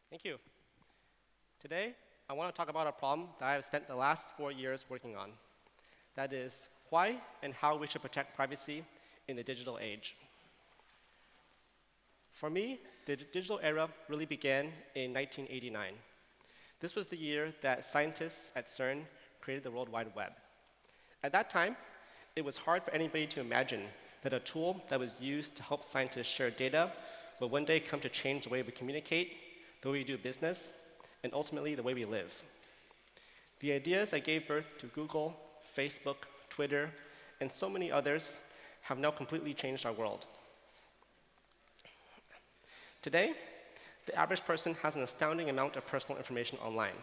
Thank you. Today, I want to talk about a problem that I have spent the last 4 years working on. That is, why and how we should protect privacy in the digital age. For me, the digital era really began in 1989. This was the year that scientists at CERN created the World Wide Web. At that time, it was hard for anybody to imagine that a tool that was used to help scientists share data would one day come to change the way we communicate, the way we do business, and ultimately the way we live. The ideas that gave birth to Google, Facebook, Twitter, and so many others have now completely changed our world. Today, the average person has an astounding amount of personal information online.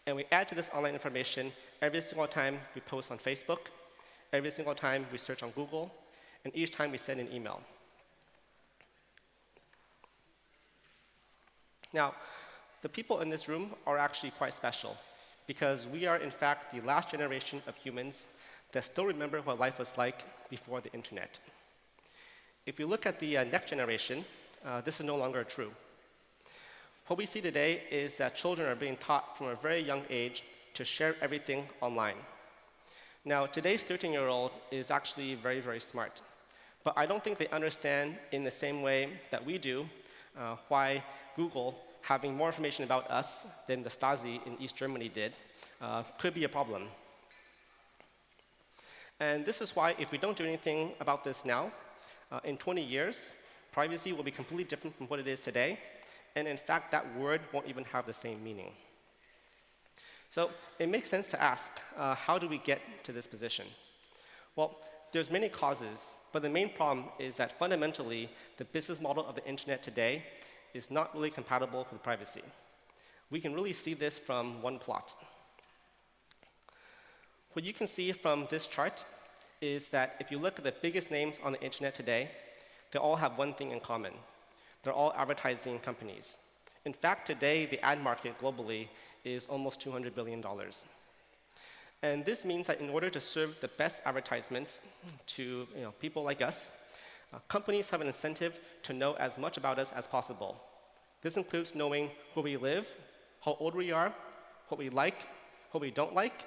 And we add to this online information every single time we post on Facebook, every single time we search on Google, and each time we send an email. Now, the people in this room are actually quite special, because we are, in fact, the last generation of humans that still remember what life was like before the internet. If you look at the next generation, this is no longer true. What we see today is that children are being taught from a very young age to share everything online. Now, today's 13-year-old is actually very, very smart. But I don't think they understand in the same way that we do why Google, having more information about us than the Stasi in East Germany did, could be a problem. And this is why if we don't do anything about this now, in 20 years, privacy will be completely different from what it is today. And in fact, that word won't even have the same meaning. So it makes sense to ask, how do we get to this position? Well, there's many causes, but the main problem is that fundamentally, the business model of the internet today is not really compatible with privacy. We can really see this from one plot. What you can see from this chart is that if you look at the biggest names on the internet today, they all have one thing in common. They're all advertising companies. In fact, today, the ad market globally is almost $200 billion. And this means that in order to serve the best advertisements to people like us, companies have an incentive to know as much about us as possible. This includes knowing where we live, how old we are, what we like, what we don't like,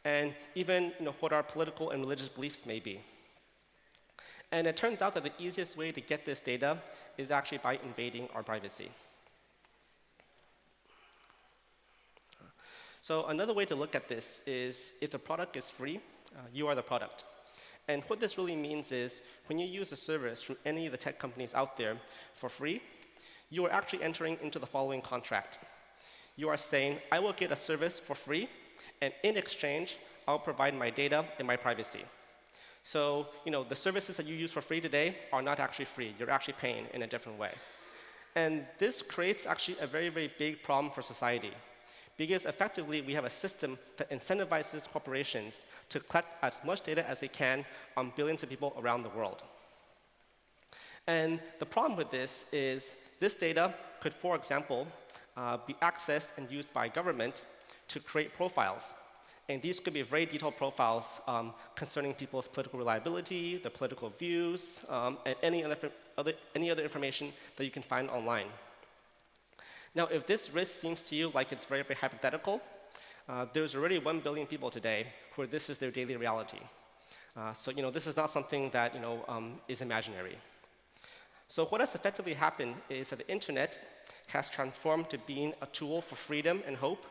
and even what our political and religious beliefs may be. And it turns out that the easiest way to get this data is actually by invading our privacy. So another way to look at this is if the product is free, you are the product. And what this really means is when you use a service from any of the tech companies out there for free, you are actually entering into the following contract. You are saying, I will get a service for free, and in exchange, I'll provide my data and my privacy. So the services that you use for free today are not actually free. You're actually paying in a different way. And this creates actually a very, very big problem for society, because effectively we have a system that incentivizes corporations to collect as much data as they can on billions of people around the world. And the problem with this is this data could, for example, be accessed and used by government to create profiles. And these could be very detailed profiles concerning people's political reliability, their political views, and any other information that you can find online. Now, if this risk seems to you like it's very, very hypothetical, there's already 1 billion people today where this is their daily reality. So this is not something that is imaginary. So what has effectively happened is that the internet has transformed to being a tool for freedom and hope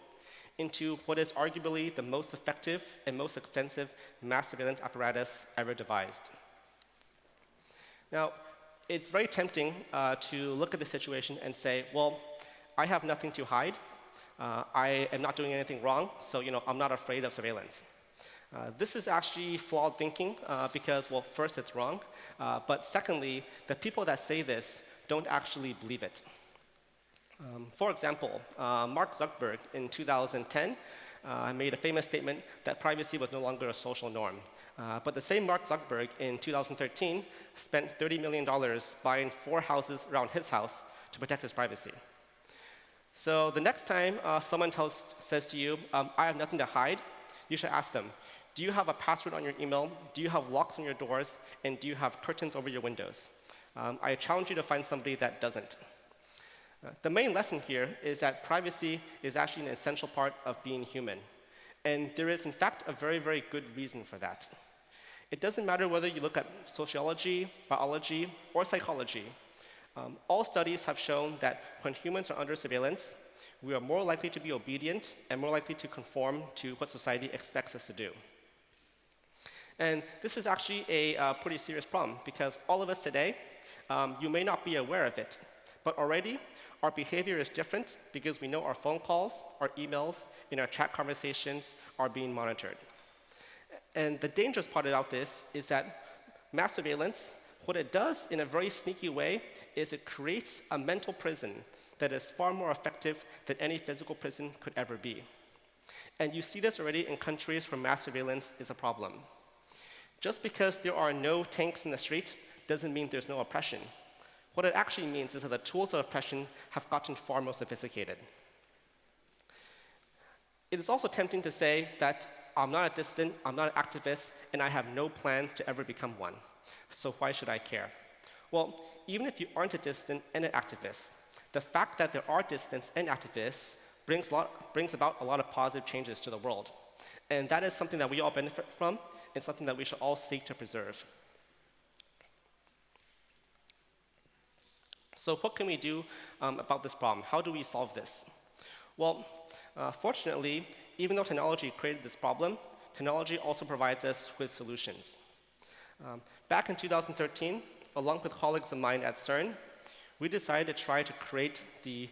into what is arguably the most effective and most extensive mass surveillance apparatus ever devised. Now, it's very tempting to look at the situation and say, well, I have nothing to hide. I am not doing anything wrong, so I'm not afraid of surveillance. This is actually flawed thinking because, well, first, it's wrong. But secondly, the people that say this don't actually believe it. For example, Mark Zuckerberg in 2010 made a famous statement that privacy was no longer a social norm. But the same Mark Zuckerberg in 2013 spent $30 million buying 4 houses around his house to protect his privacy. So the next time someone says to you, I have nothing to hide, you should ask them, do you have a password on your email? Do you have locks on your doors? And do you have curtains over your windows? I challenge you to find somebody that doesn't. The main lesson here is that privacy is actually an essential part of being human. And there is, in fact, a very, very good reason for that. It doesn't matter whether you look at sociology, biology, or psychology. All studies have shown that when humans are under surveillance, we are more likely to be obedient and more likely to conform to what society expects us to do. And this is actually a pretty serious problem, because all of us today, you may not be aware of it, but already our behavior is different because we know our phone calls, our emails, and our chat conversations are being monitored. And the dangerous part about this is that mass surveillance, what it does in a very sneaky way is it creates a mental prison that is far more effective than any physical prison could ever be. And you see this already in countries where mass surveillance is a problem. Just because there are no tanks in the street doesn't mean there's no oppression. What it actually means is that the tools of oppression have gotten far more sophisticated. It is also tempting to say that I'm not a dissident, I'm not an activist, and I have no plans to ever become one. So why should I care? Well, even if you aren't a dissident and an activist, the fact that there are dissidents and activists brings about a lot of positive changes to the world. And that is something that we all benefit from and something that we should all seek to preserve. So what can we do about this problem? How do we solve this? Well, fortunately, even though technology created this problem, technology also provides us with solutions. Back in 2013, along with colleagues of mine at CERN, we decided to try to create the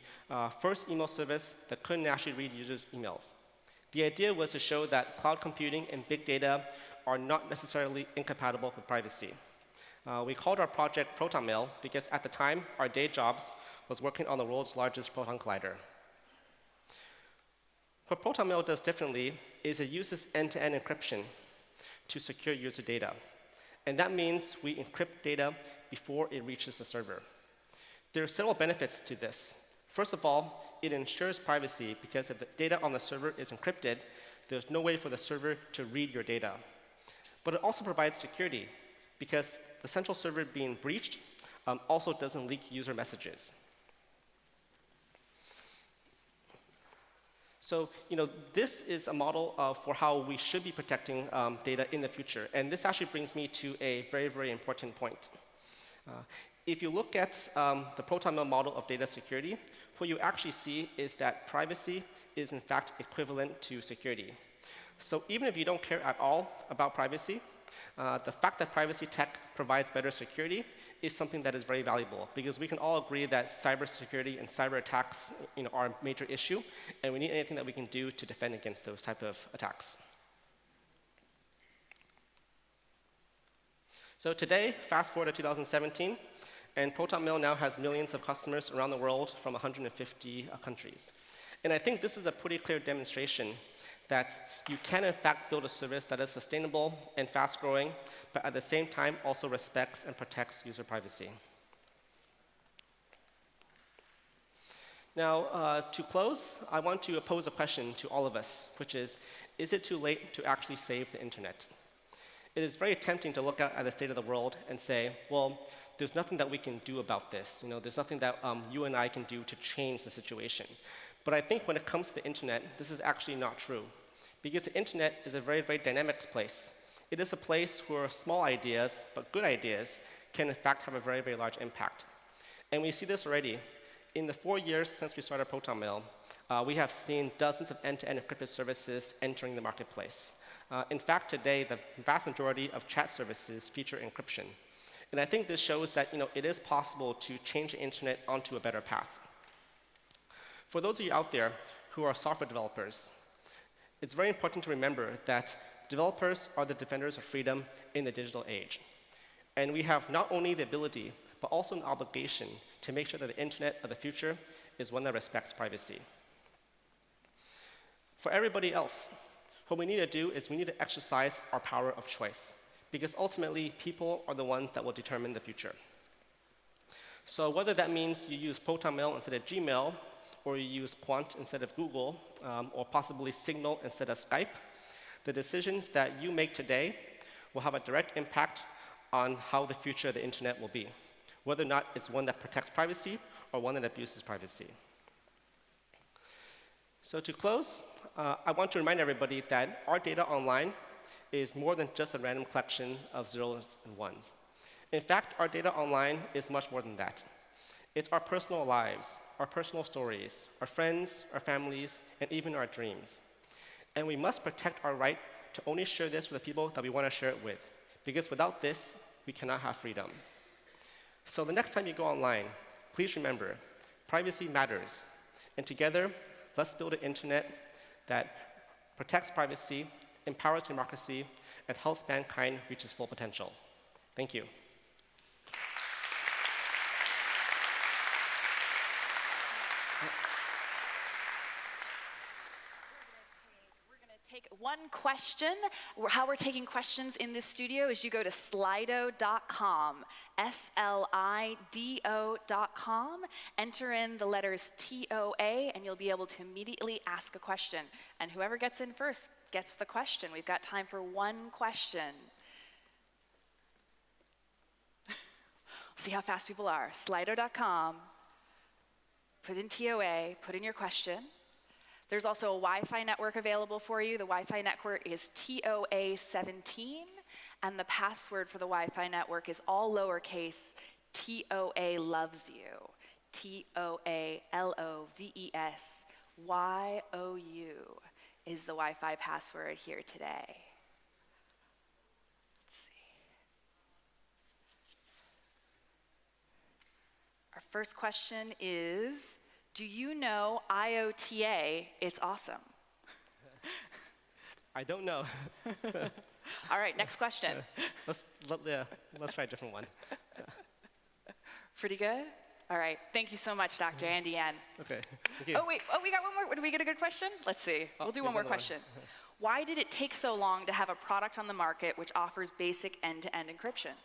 first email service that couldn't actually read users' emails. The idea was to show that cloud computing and big data are not necessarily incompatible with privacy. We called our project ProtonMail because at the time, our day jobs was working on the world's largest proton collider. What ProtonMail does differently is it uses end-to-end encryption to secure user data. And that means we encrypt data before it reaches the server. There are several benefits to this. First of all, it ensures privacy because if the data on the server is encrypted, there's no way for the server to read your data. But it also provides security because the central server being breached also doesn't leak user messages. So, this is a model for how we should be protecting data in the future. And this actually brings me to a very, very important point. If you look at the ProtonMail model of data security, what you actually see is that privacy is, in fact, equivalent to security. So even if you don't care at all about privacy, the fact that privacy tech provides better security is something that is very valuable, because we can all agree that cybersecurity and cyber attacks are a major issue, and we need anything that we can do to defend against those type of attacks. So today, fast forward to 2017, and ProtonMail now has millions of customers around the world from 150 countries. And I think this is a pretty clear demonstration that you can, in fact, build a service that is sustainable and fast-growing, but at the same time also respects and protects user privacy. Now, to close, I want to pose a question to all of us, which is it too late to actually save the internet? It is very tempting to look out at the state of the world and say, well, there's nothing that we can do about this. There's nothing that you and I can do to change the situation. But I think when it comes to the internet, this is actually not true. Because the internet is a very, very dynamic place. It is a place where small ideas, but good ideas, can in fact have a very, very large impact. And we see this already. In the 4 years since we started ProtonMail, we have seen dozens of end-to-end encrypted services entering the marketplace. In fact, today, the vast majority of chat services feature encryption. And I think this shows that it is possible to change the internet onto a better path. For those of you out there who are software developers, it's very important to remember that developers are the defenders of freedom in the digital age. And we have not only the ability, but also an obligation to make sure that the internet of the future is one that respects privacy. For everybody else, what we need to do is we need to exercise our power of choice, because ultimately, people are the ones that will determine the future. So whether that means you use ProtonMail instead of Gmail, or you use Quant instead of Google, or possibly Signal instead of Skype, the decisions that you make today will have a direct impact on how the future of the internet will be, whether or not it's one that protects privacy or one that abuses privacy. So to close, I want to remind everybody that our data online is more than just a random collection of zeros and ones. In fact, our data online is much more than that. It's our personal lives, our personal stories, our friends, our families, and even our dreams. And we must protect our right to only share this with the people that we want to share it with, because without this, we cannot have freedom. So the next time you go online, please remember, privacy matters. And together, let's build an internet that protects privacy, empowers democracy, and helps mankind reach its full potential. Thank you. Take one question. How we're taking questions in this studio is you go to slido.com, SLIDO.com, enter in the letters TOA, and you'll be able to immediately ask a question. And whoever gets in first gets the question. We've got time for one question. See how fast people are. Slido.com, put in TOA, put in your question. There's also a Wi-Fi network available for you. The Wi-Fi network is TOA17, and the password for the Wi-Fi network is all lowercase, TOA loves you, TOALOVESYOU is the Wi-Fi password here today. Let's see. Our first question is, do you know IOTA? It's awesome. I don't know. All right, next question. Let's try a different one. Pretty good? All right, thank you so much, Dr. Andy Yen. Okay, thank you. Oh, wait, we got one more. Did we get a good question? Let's see. We'll do one more question. Why did it take so long to have a product on the market which offers basic end-to-end encryption?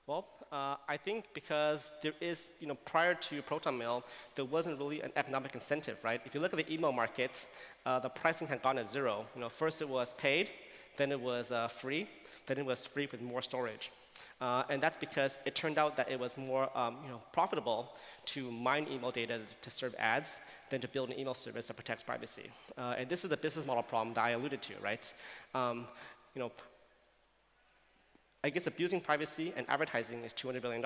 Well, I think because there is, prior to ProtonMail, there wasn't really an economic incentive, right? If you look at the email market, the pricing had gone at zero. First it was paid, then it was free, then it was free with more storage. And that's because it turned out that it was more profitable to mine email data to serve ads than to build an email service that protects privacy. And this is the business model problem that I alluded to, right? I guess abusing privacy and advertising is $200 billion.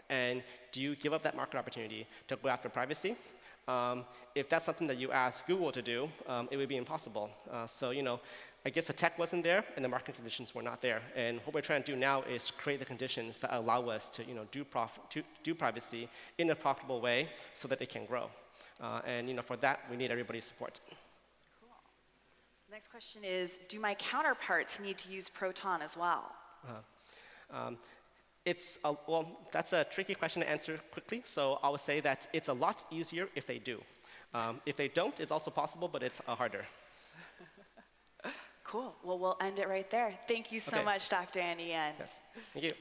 And do you give up that market opportunity to go after privacy? If that's something that you ask Google to do, it would be impossible. So, I guess the tech wasn't there and the market conditions were not there. And what we're trying to do now is create the conditions that allow us to, do privacy in a profitable way so that it can grow. And, for that, we need everybody's support. Cool. The next question is, do my counterparts need to use Proton as well? Well, that's a tricky question to answer quickly, so I would say that it's a lot easier if they do. If they don't, it's also possible, but it's harder. Cool. Well, we'll end it right there. Thank you so much, Dr. Andy Yen. Yes. Thank you.